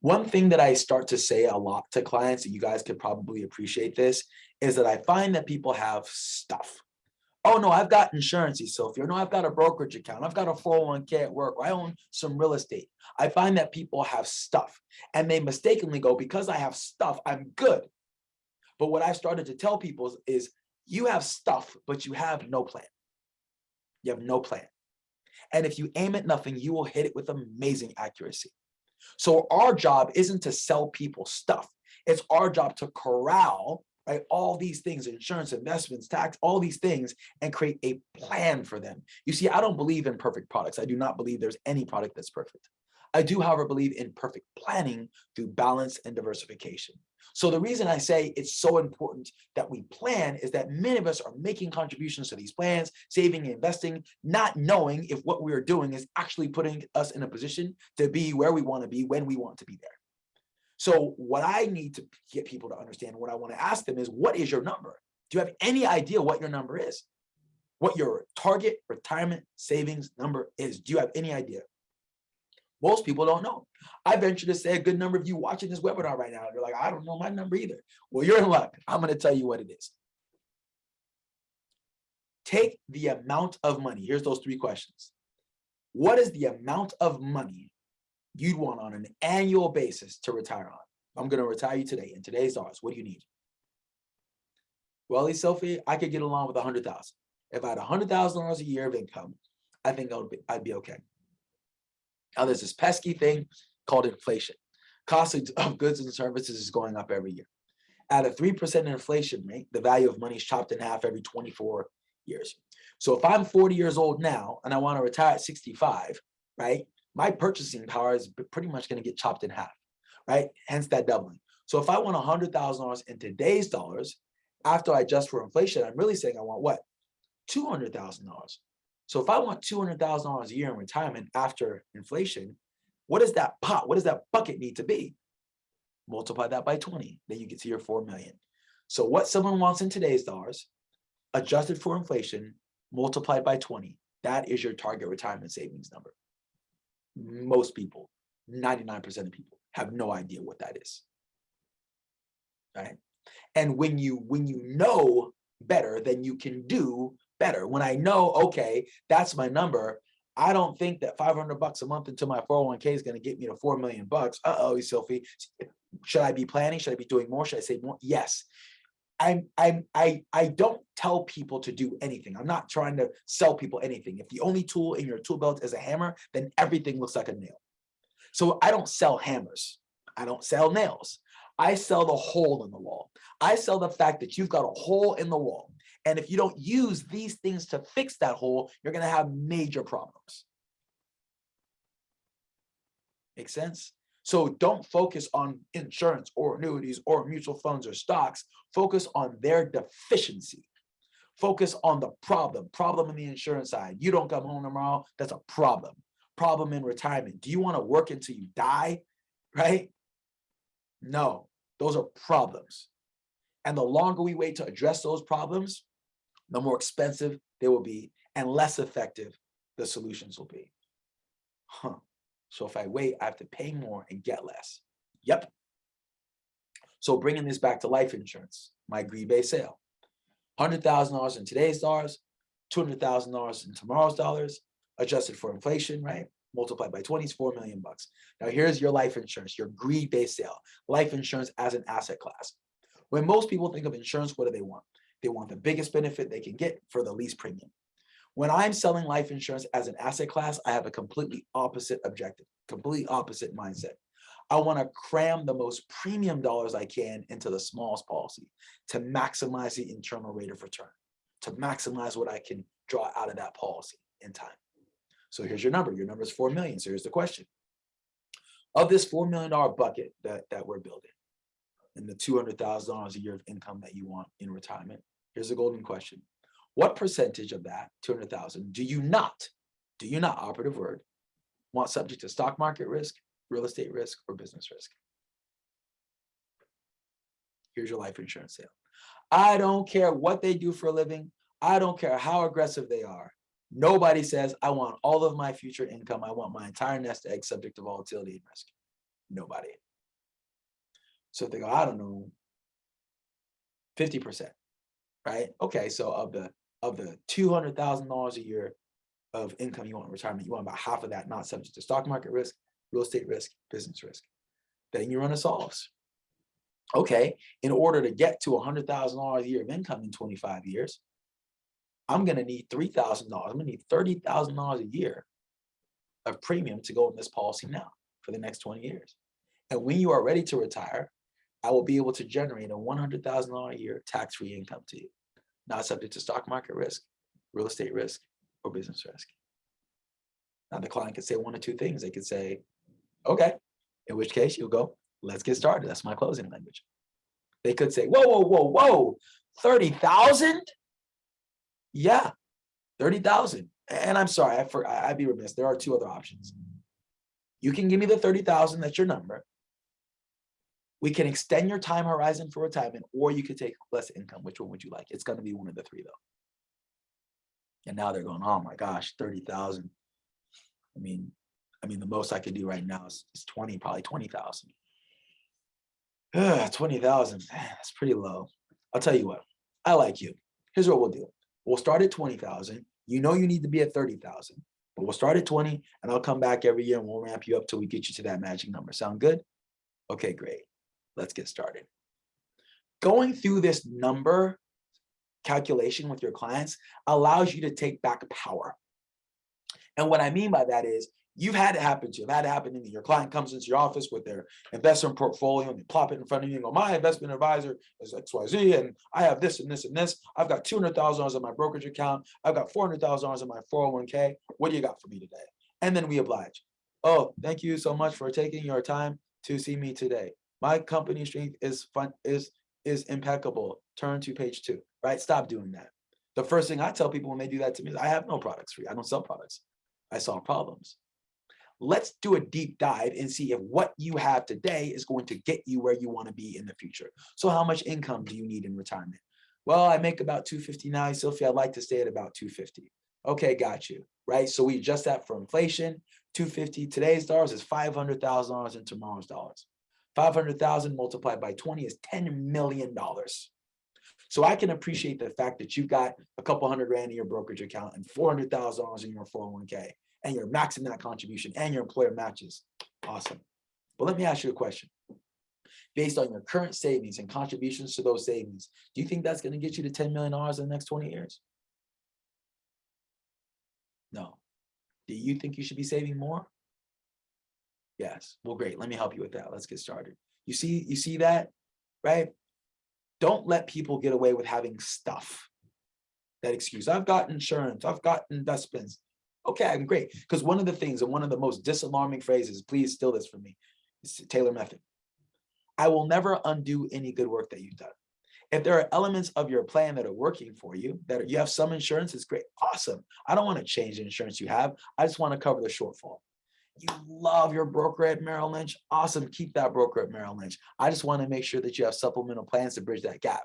One thing that I start to say a lot to clients, and you guys could probably appreciate this, is that I find that people have stuff. Oh no, I've got insurance, Eszylfie. Or no, I've got a brokerage account. I've got a 401k at work. Or I own some real estate. I find that people have stuff, and they mistakenly go, because I have stuff, I'm good. But what I've started to tell people is you have stuff, but you have no plan. You have no plan. And if you aim at nothing, you will hit it with amazing accuracy. So our job isn't to sell people stuff. It's our job to corral, right, all these things, insurance, investments, tax, all these things, and create a plan for them. You see, I don't believe in perfect products. I do not believe there's any product that's perfect. I do, however, believe in perfect planning through balance and diversification. So the reason I say it's so important that we plan is that many of us are making contributions to these plans, saving and investing, not knowing if what we are doing is actually putting us in a position to be where we want to be when we want to be there. So what I need to get people to understand, what I want to ask them is, what is your number? Do you have any idea what your number is? What your target retirement savings number is? Do you have any idea? Most people don't know. I venture to say a good number of you watching this webinar right now, you're like, I don't know my number either. Well, you're in luck. I'm going to tell you what it is. Take the amount of money. Here's those 3 questions. What is the amount of money you'd want on an annual basis to retire on? I'm going to retire you today in today's dollars. What do you need? Well, Eszylfie, I could get along with 100,000. If I had $100,000 a year of income, I think I'd be okay. Now there's this pesky thing called inflation. Cost of goods and services is going up every year. At a 3% inflation rate, the value of money is chopped in half every 24 years. So if I'm 40 years old now and I want to retire at 65, right, my purchasing power is pretty much going to get chopped in half, right? Hence that doubling. So if I want $100,000 in today's dollars, after I adjust for inflation, I'm really saying I want what? $200,000. So if I want $200,000 a year in retirement after inflation, what does that pot, what does that bucket need to be? Multiply that by 20, then you get to your 4 million. So what someone wants in today's dollars, adjusted for inflation, multiplied by 20, that is your target retirement savings number. Most people, 99% of people, have no idea what that is, right? And when you know better, then you can do better. When I know, okay, that's my number, I don't think that $500 a month into my 401k is going to get me to 4 million bucks. Uh-oh, Eszylfie, should I be planning? Should I be doing more? Should I save more? Yes. I don't tell people to do anything. I'm not trying to sell people anything. If the only tool in your tool belt is a hammer, then everything looks like a nail. So I don't sell hammers. I don't sell nails. I sell the hole in the wall. I sell the fact that you've got a hole in the wall. And if you don't use these things to fix that hole, you're going to have major problems. Make sense? So don't focus on insurance or annuities or mutual funds or stocks. Focus on their deficiency. Focus on the problem. Problem in the insurance side. You don't come home tomorrow, that's a problem. Problem in retirement. Do you want to work until you die? Right? No, those are problems. And the longer we wait to address those problems, the more expensive they will be and less effective the solutions will be. So if I wait, I have to pay more and get less. Yep. So bringing this back to life insurance, my agreed-based sale. $100,000 in today's dollars, $200,000 in tomorrow's dollars, adjusted for inflation, right? Multiplied by 20 is 4 million bucks. Now here's your life insurance, your greed-based sale, life insurance as an asset class. When most people think of insurance, what do they want? They want the biggest benefit they can get for the least premium. When I'm selling life insurance as an asset class, I have a completely opposite objective, completely opposite mindset. I want to cram the most premium dollars I can into the smallest policy to maximize the internal rate of return, to maximize what I can draw out of that policy in time. So here's your number. Your number is 4 million. So here's the question. Of this $4 million bucket that we're building and the $200,000 a year of income that you want in retirement, here's the golden question. What percentage of that 200,000 do you not, operative word, want subject to stock market risk, real estate risk, or business risk? Here's your life insurance sale. I don't care what they do for a living. I don't care how aggressive they are. Nobody says, I want all of my future income. I want my entire nest egg subject to volatility and risk. Nobody. So if they go, I don't know, 50%, right? Okay, so of the $200,000 a year of income you want in retirement, you want about half of that not subject to stock market risk, real estate risk, business risk. Then you run a solves. Okay, in order to get to $100,000 a year of income in 25 years, I'm going to need $3,000. I'm going to need $30,000 a year of premium to go in this policy now for the next 20 years. And when you are ready to retire, I will be able to generate a $100,000 a year tax-free income to you, not subject to stock market risk, real estate risk, or business risk. Now the client could say one or two things. They could say, okay, in which case you'll go, let's get started. That's my closing language. They could say, whoa, 30,000? Yeah, 30,000. And I'm sorry, I'd be remiss. There are two other options. You can give me the 30,000, that's your number. We can extend your time horizon for retirement, or you could take less income. Which one would you like? It's going to be one of the three, though. And now they're going, oh my gosh, 30,000. I mean, the most I could do right now is 20, probably 20,000. 20,000, that's pretty low. I'll tell you what, I like you. Here's what we'll do. We'll start at 20,000. You know you need to be at 30,000, but we'll start at 20 and I'll come back every year and we'll ramp you up till we get you to that magic number. Sound good? Okay, great. Let's get started. Going through this number calculation with your clients allows you to take back power. And what I mean by that is you've had it happen to you. I've had it happen to me. Your client comes into your office with their investment portfolio and they plop it in front of you and go, my investment advisor is XYZ and I have this and this and this. I've got $200,000 in my brokerage account. I've got $400,000 in my 401k. What do you got for me today? And then we oblige. Oh, thank you so much for taking your time to see me today. My company strength is impeccable. Turn to page 2, right? Stop doing that. The first thing I tell people when they do that to me is I have no products for you. I don't sell products. I solve problems. Let's do a deep dive and see if what you have today is going to get you where you want to be in the future. So how much income do you need in retirement? Well, I make about $250 now, Eszylfie. I'd like to stay at about $250. Okay, got you, right? So we adjust that for inflation. $250 today's dollars is $500,000 in tomorrow's dollars. 500,000 multiplied by 20 is $10 million. So I can appreciate the fact that you've got a couple $100,000 in your brokerage account and $400,000 in your 401k, and you're maxing that contribution and your employer matches. Awesome. But let me ask you a question. Based on your current savings and contributions to those savings, do you think that's going to get you to $10 million in the next 20 years? No. Do you think you should be saving more? Yes. Well, great. Let me help you with that. Let's get started. You see that, right? Don't let people get away with having stuff. That excuse, I've got insurance, I've got investments. Okay, I'm great. Because one of the things and one of the most disalarming phrases, please steal this from me, is Taylor method. I will never undo any good work that you've done. If there are elements of your plan that are working for you, that you have some insurance, it's great. Awesome. I don't want to change the insurance you have. I just want to cover the shortfall. You love your broker at Merrill Lynch. Awesome. Keep that broker at Merrill Lynch. I just want to make sure that you have supplemental plans to bridge that gap.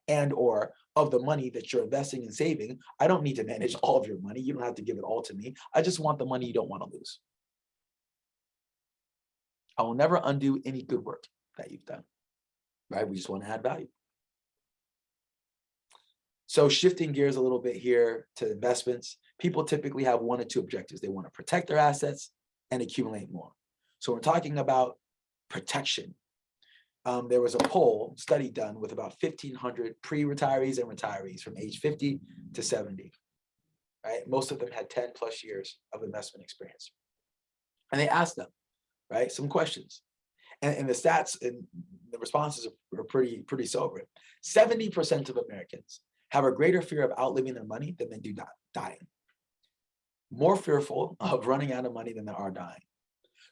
And or of the money that you're investing and saving, I don't need to manage all of your money. You don't have to give it all to me. I just want the money you don't want to lose. I will never undo any good work that you've done, right? We just want to add value. So shifting gears a little bit here to investments, people typically have 1 or 2 objectives. They want to protect their assets and accumulate more. So we're talking about protection. There was a poll study done with about 1,500 pre-retirees and retirees from age 50 to 70, right? Most of them had 10 plus years of investment experience. And they asked them, right, some questions. And the stats and the responses are pretty sobering. 70% of Americans have a greater fear of outliving their money than they do dying. More fearful of running out of money than they are dying.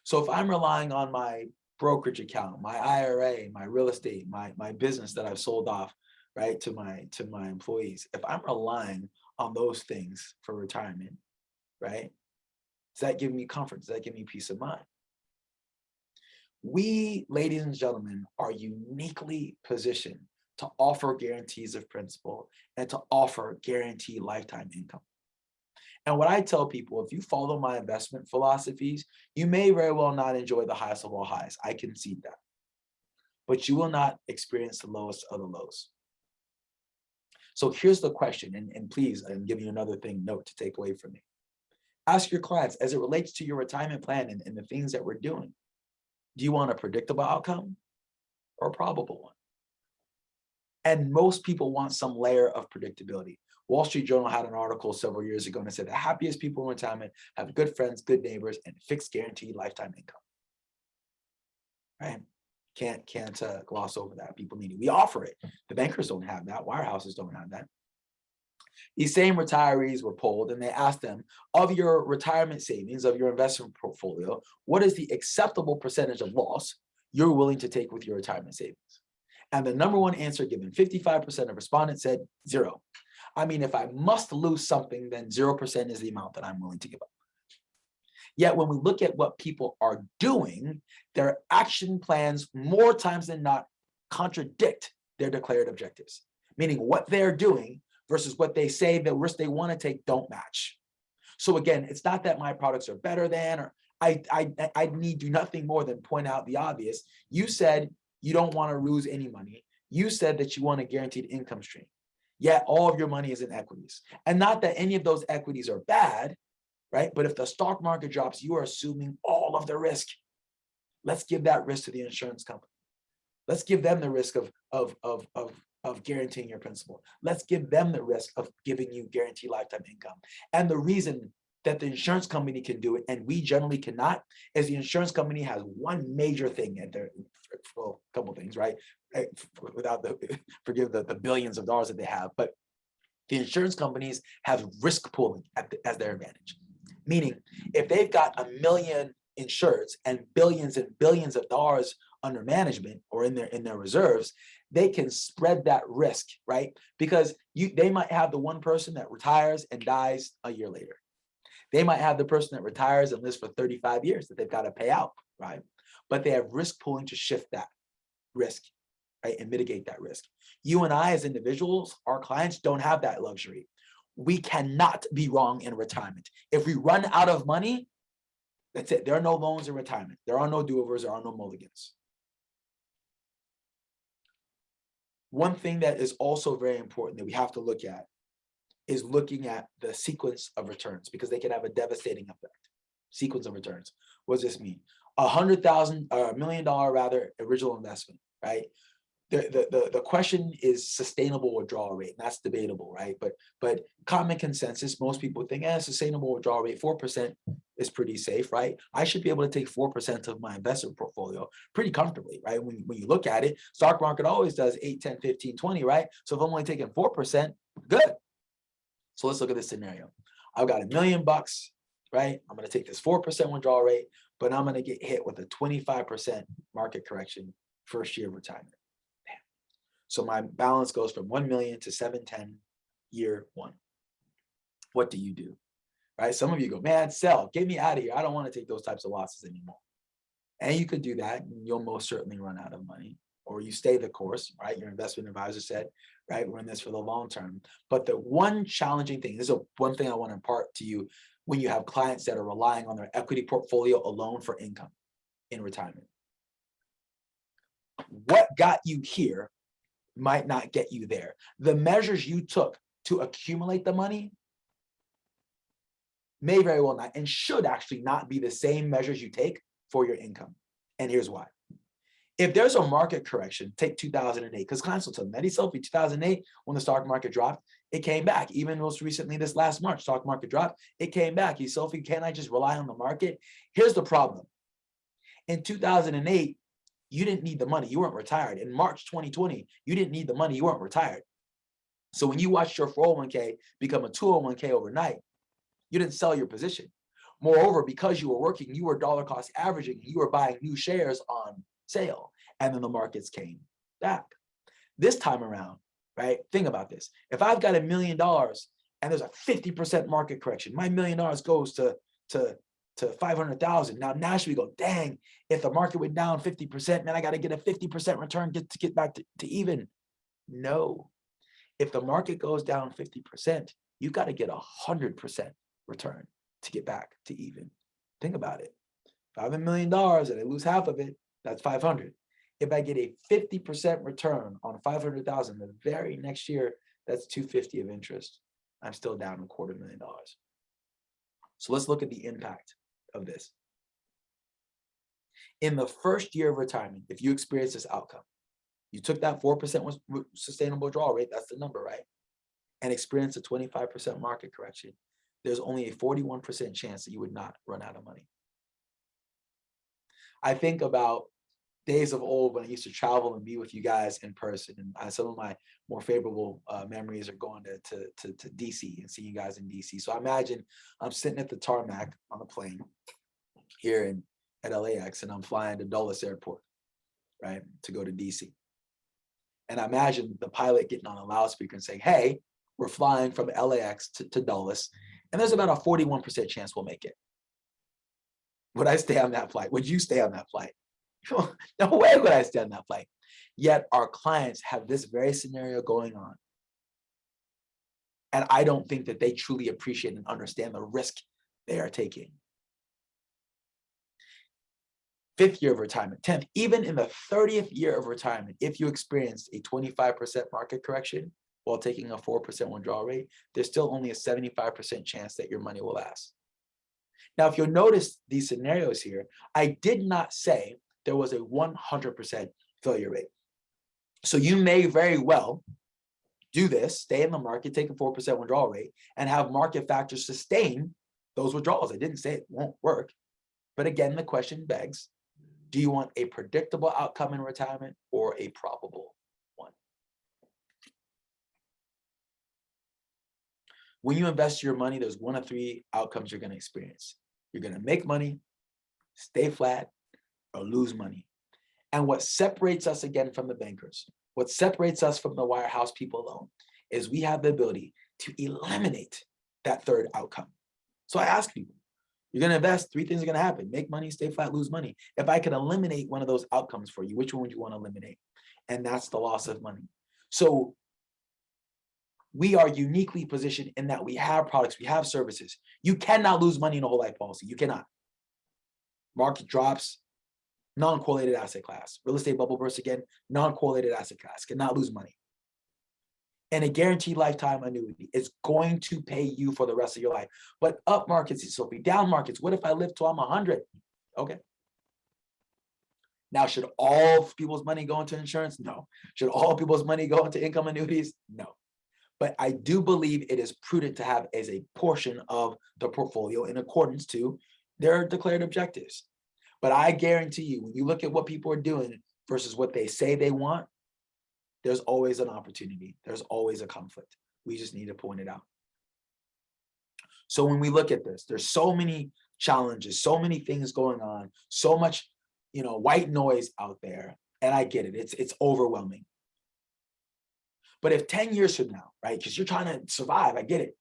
So if I'm relying on my brokerage account, my IRA, my real estate, my business that I've sold off, right, to my employees, if I'm relying on those things for retirement, right, does that give me comfort? Does that give me peace of mind? We, ladies and gentlemen, are uniquely positioned to offer guarantees of principal and to offer guaranteed lifetime income. And what I tell people, if you follow my investment philosophies, you may very well not enjoy the highest of all highs. I concede that. But you will not experience the lowest of the lows. So here's the question, and please, I'm giving you another note to take away from me. Ask your clients, as it relates to your retirement plan and the things that we're doing, do you want a predictable outcome or a probable one? And most people want some layer of predictability. Wall Street Journal had an article several years ago and it said the happiest people in retirement have good friends, good neighbors, and fixed guaranteed lifetime income. Right? Can't gloss over that. People need it. We offer it. The bankers don't have that. Wirehouses don't have that. These same retirees were polled and they asked them, of your retirement savings, of your investment portfolio, what is the acceptable percentage of loss you're willing to take with your retirement savings? And the number one answer given, 55% of respondents said 0. I mean, if I must lose something, then 0% is the amount that I'm willing to give up. Yet when we look at what people are doing, their action plans more times than not contradict their declared objectives, meaning what they're doing versus what they say the risk they want to take don't match. So again, it's not that my products are better than, or I need do nothing more than point out the obvious. You said you don't want to lose any money. You said that you want a guaranteed income stream. Yet all of your money is in equities. And not that any of those equities are bad, right? But if the stock market drops, you are assuming all of the risk. Let's give that risk to the insurance company. Let's give them the risk of of guaranteeing your principal. Let's give them the risk of giving you guaranteed lifetime income. And the reason that the insurance company can do it and we generally cannot is the insurance company has one major thing at their, well, a couple things, right? Without the, forgive the billions of dollars that they have, but the insurance companies have risk pooling as their advantage. Meaning, if they've got 1 million insureds and billions of dollars under management or in their reserves, they can spread that risk, right? Because they might have the one person that retires and dies a year later. They might have the person that retires and lives for 35 years that they've got to pay out, right? But they have risk pooling to shift that risk, right, and mitigate that risk. You and I as individuals, our clients don't have that luxury. We cannot be wrong in retirement. If we run out of money, that's it. There are no loans in retirement. There are no do-overs. There are no mulligans. One thing that is also very important that we have to look at is looking at the sequence of returns, because they can have a devastating effect. Sequence of returns. What does this mean? $100,000 or $1 million rather original investment, right? The question is sustainable withdrawal rate, and that's debatable, right? But common consensus, most people think, sustainable withdrawal rate, 4% is pretty safe, right? I should be able to take 4% of my investment portfolio pretty comfortably, right? When you look at it, stock market always does 8, 10, 15, 20, right? So if I'm only taking 4%, good. So let's look at this scenario. I've got $1 million, right? I'm going to take this 4% withdrawal rate, but I'm going to get hit with a 25% market correction first year of retirement. So my balance goes from 1 million to 710 year one. What do you do? Right? Some of you go, man, sell, get me out of here. I don't want to take those types of losses anymore. And you could do that, and you'll most certainly run out of money. Or you stay the course, right? Your investment advisor said, right, we're in this for the long term. But the one challenging thing, this is one thing I want to impart to you when you have clients that are relying on their equity portfolio alone for income in retirement. What got you here might not get you there. The measures you took to accumulate the money may very well not and should actually not be the same measures you take for your income. And here's why. If there's a market correction, take 2008, because clients will tell me that Eszylfie, 2008, when the stock market dropped, it came back. Even most recently, this last March, stock market dropped, it came back. Eszylfie, can't I just rely on the market? Here's the problem. In 2008, you didn't need the money. You weren't retired. In March 2020, you didn't need the money. You weren't retired. So when you watched your 401k become a 201k overnight, you didn't sell your position. Moreover, because you were working, you were dollar cost averaging, you were buying new shares on sale, and then the markets came back. This time around, right? Think about this. If I've got $1 million and there's a 50% market correction, my $1 million goes to 500,000. Now naturally we go, dang, if the market went down 50%, man, I got to get a 50% return to get back to even. No, if the market goes down 50%, you got to get 100% return to get back to even. Think about it. If I have $1 million and I lose half of it, that's 500. If I get a 50% return on 500,000, the very next year, that's 250 of interest. I'm still down $250,000. So let's look at the impact of this. In the first year of retirement, if you experience this outcome, you took that 4% sustainable withdrawal rate, that's the number, right? And experienced a 25% market correction, there's only a 41% chance that you would not run out of money. I think about days of old when I used to travel and be with you guys in person. And some of my more favorable memories are going to DC and seeing you guys in DC. So I imagine I'm sitting at the tarmac on a plane here at LAX, and I'm flying to Dulles Airport, right, to go to DC. And I imagine the pilot getting on a loudspeaker and saying, hey, we're flying from LAX to Dulles, and there's about a 41% chance we'll make it. Would I stay on that flight? Would you stay on that flight? No way would I stay on that flight. Yet our clients have this very scenario going on. And I don't think that they truly appreciate and understand the risk they are taking. 5th year of retirement, 10th, even in the 30th year of retirement, if you experienced a 25% market correction while taking a 4% withdrawal rate, there's still only a 75% chance that your money will last. Now, if you'll notice these scenarios here, I did not say there was a 100% failure rate. So you may very well do this, stay in the market, take a 4% withdrawal rate, and have market factors sustain those withdrawals. I didn't say it won't work. But again, the question begs, do you want a predictable outcome in retirement or a probable one? When you invest your money, there's one of three outcomes you're going to experience. You're going to make money, stay flat, or lose money. And what separates us again from the bankers, what separates us from the wirehouse people alone, is we have the ability to eliminate that third outcome. So I ask people, you're going to invest, three things are going to happen: make money, stay flat, lose money. If I could eliminate one of those outcomes for you, which one would you want to eliminate? And that's the loss of money. So we are uniquely positioned in that we have products, we have services. You cannot lose money in a whole life policy. You cannot. Market drops, non-correlated asset class. Real estate bubble bursts again, non-correlated asset class. Cannot lose money. And a guaranteed lifetime annuity is going to pay you for the rest of your life. But up markets, Eszylfie, down markets, what if I live till I'm 100? Okay. Now, should all people's money go into insurance? No. Should all people's money go into income annuities? No. But I do believe it is prudent to have as a portion of the portfolio in accordance to their declared objectives. But I guarantee you, when you look at what people are doing versus what they say they want, there's always an opportunity. There's always a conflict. We just need to point it out. So when we look at this, there's so many challenges, so many things going on, so much, white noise out there. And I get it. It's overwhelming. But if 10 years from now, right, because you're trying to survive, I get it.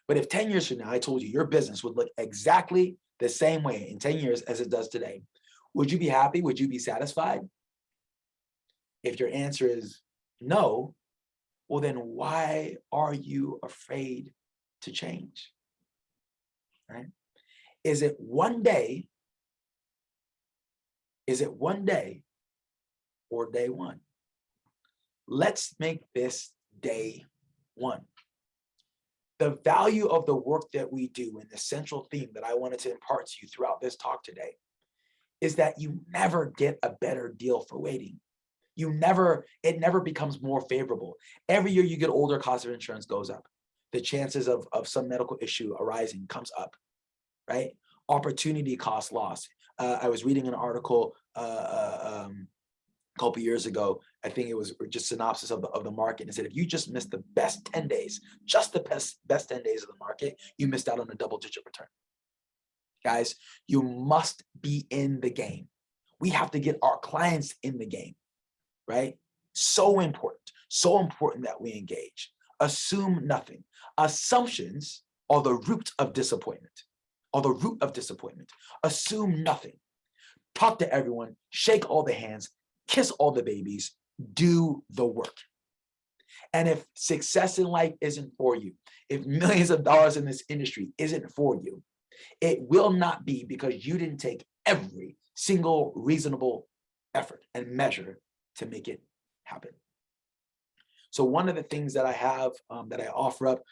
But if 10 years from now, I told you your business would look exactly the same way in 10 years as it does today, would you be happy? Would you be satisfied? If your answer is no, well, then why are you afraid to change? Right? Is it one day? Is it one day or day one? Let's make this day one. The value of the work that we do, and the central theme that I wanted to impart to you throughout this talk today, is that you never get a better deal for waiting. It never becomes more favorable. Every year you get older, cost of insurance goes up. The chances of some medical issue arising comes up, right? Opportunity cost loss. I was reading an article a couple years ago. I think it was just synopsis of the market. And it said, if you just missed the best 10 days, just the best 10 days of the market, you missed out on a double-digit return. Guys, you must be in the game. We have to get our clients in the game, right? So important that we engage. Assume nothing. Assumptions are the root of disappointment. Assume nothing. Talk to everyone, shake all the hands, kiss all the babies, do the work. And if success in life isn't for you, if millions of dollars in this industry isn't for you, it will not be because you didn't take every single reasonable effort and measure to make it happen. So one of the things that I have that I offer up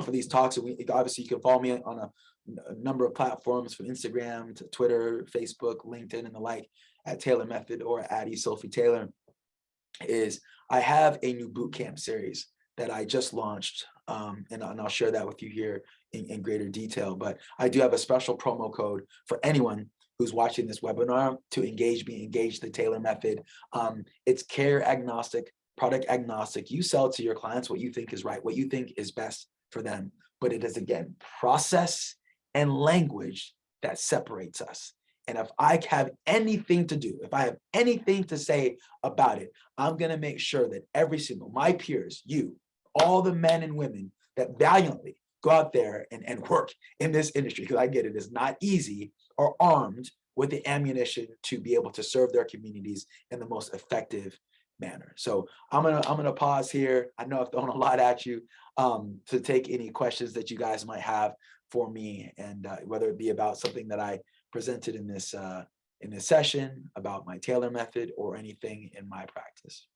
for these talks, and obviously you can follow me on a number of platforms, from Instagram to Twitter, Facebook, LinkedIn, and the like, at Taylor Method or at Eszylfie Taylor, is I have a new bootcamp series that I just launched, and I'll share that with you here in greater detail. But I do have a special promo code for anyone who's watching this webinar to engage the Taylor Method. It's care agnostic, product agnostic. You sell to your clients what you think is right, what you think is best for them. But it is, again, process and language that separates us. And if I have anything to do, if I have anything to say about it, I'm going to make sure that every single, my peers, you, all the men and women that valiantly go out there and work in this industry, because I get it is not easy, are armed with the ammunition to be able to serve their communities in the most effective manner. So I'm gonna pause here. I know I've thrown a lot at you, to take any questions that you guys might have for me, and whether it be about something that I presented in this session, about my Taylor Method, or anything in my practice.